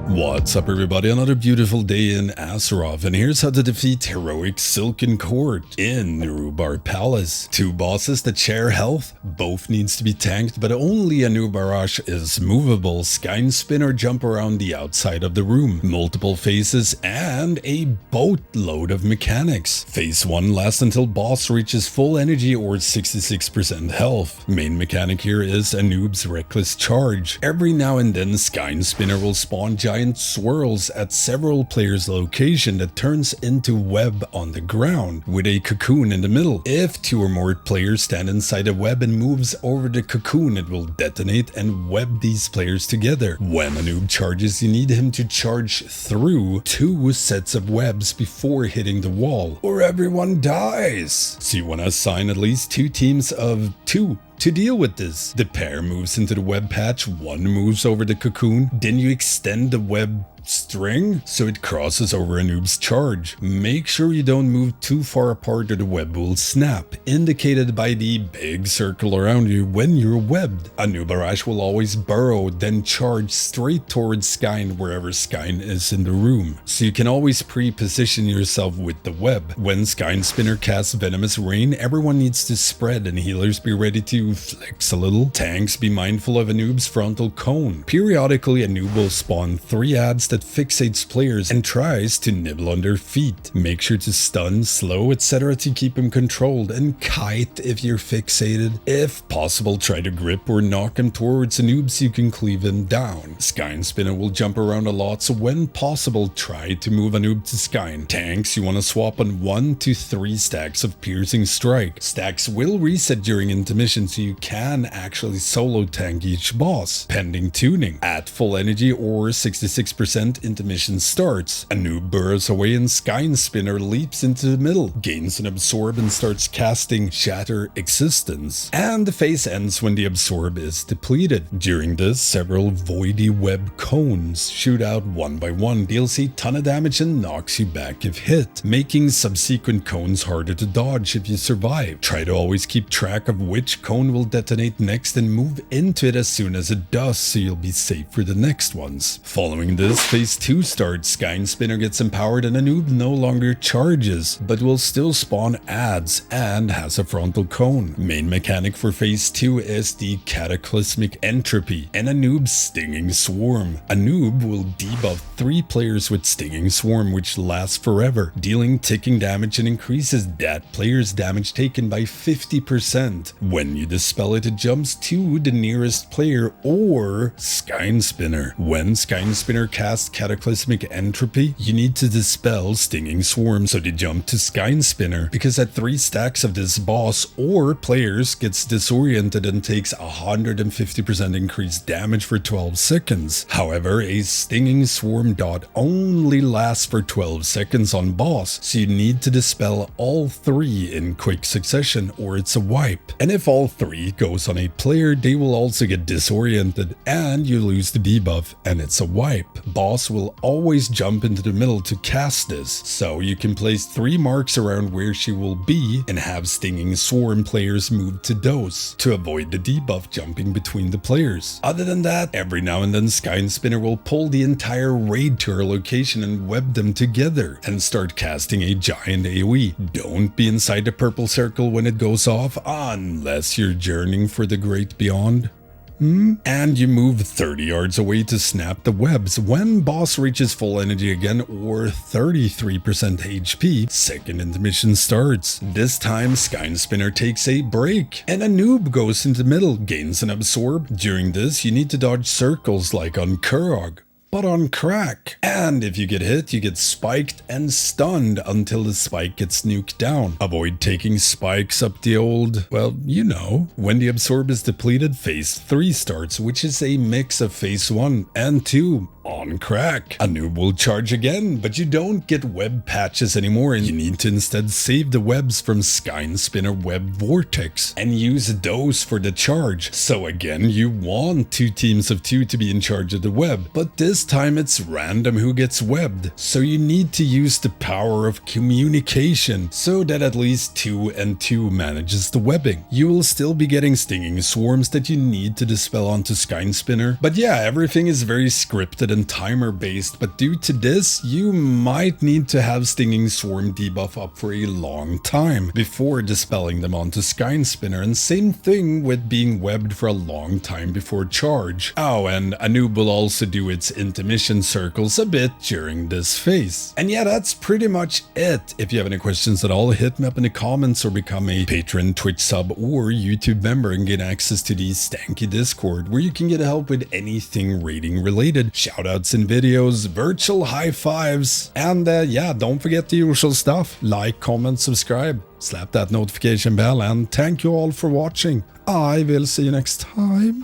What's up everybody, another beautiful day in Azeroth, and here's how to defeat heroic Silken Court in Nerub'ar Palace. Two bosses that share health, both needs to be tanked, but only a Nerub'ar is movable, sky spin or jump around the outside of the room, multiple phases, and a boatload of mechanics. Phase 1 lasts until boss reaches full energy or 66% health. Main mechanic here is a noob's reckless charge. Every now and then Sky Spinner will spawn giant swirls at several players' location that turns into web on the ground with a cocoon in the middle. If two or more players stand inside a web and moves over the cocoon, it will detonate and web these players together. When a noob charges, you need him to charge through 2 sets of webs before hitting the wall, or everyone dies. So you want to assign at least 2 teams of 2 to deal with this. The pair moves into the web patch, one moves over the cocoon, then you extend the web string so it crosses over a noob's charge. Make sure you don't move too far apart or the web will snap, indicated by the big circle around you when you're webbed. A Nerub'ar will always burrow, then charge straight towards Skyn wherever Skyn is in the room, so you can always pre-position yourself with the web. When Sky Spinner casts Venomous Rain, everyone needs to spread and healers be ready to flex a little. Tanks be mindful of a noob's frontal cone. Periodically a noob will spawn 3 ads that fixates players and tries to nibble on their feet. Make sure to stun, slow, etc. to keep him controlled, and kite if you're fixated. If possible, try to grip or knock him towards a noob so you can cleave him down. Sky Spinner will jump around a lot, so when possible try to move a noob to Sky. Tanks, you want to swap on 1 to 3 stacks of Piercing Strike. Stacks will reset during intermission, so you can actually solo tank each boss, pending tuning. At full energy or 66% intermission starts. A noob burrows away and Sky Spinner leaps into the middle, gains an absorb and starts casting Shatter Existence. And the phase ends when the absorb is depleted. During this, several voidy web cones shoot out one by one, deals a ton of damage and knocks you back if hit, making subsequent cones harder to dodge if you survive. Try to always keep track of which cone will detonate next and move into it as soon as it does, so you'll be safe for the next ones. Following this, phase 2 starts. Sky Spinner gets empowered and a noob no longer charges, but will still spawn ads and has a frontal cone. Main mechanic for phase 2 is the Cataclysmic Entropy and a noob's Stinging Swarm. A noob will debuff 3 players with Stinging Swarm, which lasts forever, dealing ticking damage and increases that player's damage taken by 50%. When you dispel it, it jumps to the nearest player or Sky Spinner. When Sky Spinner casts Cataclysmic Entropy, you need to dispel Stinging Swarm, so they jump to Sky Spinner, because at 3 stacks of this boss or players gets disoriented and takes 150% increased damage for 12 seconds. However, a Stinging Swarm dot only lasts for 12 seconds on boss, so you need to dispel all 3 in quick succession or it's a wipe. And if all 3 goes on a player, they will also get disoriented and you lose the debuff and it's a wipe. Boss will always jump into the middle to cast this, so you can place 3 marks around where she will be and have Stinging Swarm players move to those to avoid the debuff jumping between the players. Other than that, every now and then Sky Spinner will pull the entire raid to her location and web them together and start casting a giant AoE. Don't be inside the purple circle when it goes off unless you're journeying for the great beyond. And you move 30 yards away to snap the webs. When boss reaches full energy again or 33% HP, second intermission starts. This time Sky Spinner takes a break and a noob goes into the middle, gains an absorb. During this, you need to dodge circles like on Kurog, but on crack. And if you get hit, you get spiked and stunned until the spike gets nuked down. Avoid taking spikes up the old, well, you know. When the absorb is depleted, phase 3 starts, which is a mix of phase 1 and 2. On crack. A noob will charge again, but you don't get web patches anymore and you need to instead save the webs from Sky Spinner Web Vortex and use those for the charge. So again, you want 2 teams of 2 to be in charge of the web, but this time it's random who gets webbed. So you need to use the power of communication so that at least 2 and 2 manages the webbing. You will still be getting Stinging Swarms that you need to dispel onto Sky Spinner, but yeah, everything is very scripted and timer based, but due to this, you might need to have Stinging Swarm debuff up for a long time before dispelling them onto Skyne Spinner, and same thing with being webbed for a long time before charge. Oh, and a noob will also do its intermission circles a bit during this phase. And yeah, that's pretty much it. If you have any questions at all, hit me up in the comments or become a patron, Twitch sub, or YouTube member and get access to the Stankie Discord, where you can get help with anything rating related, shoutouts in videos, virtual high fives, and yeah, don't forget the usual stuff. Like, comment, subscribe, slap that notification bell, and thank you all for watching. I will see you next time.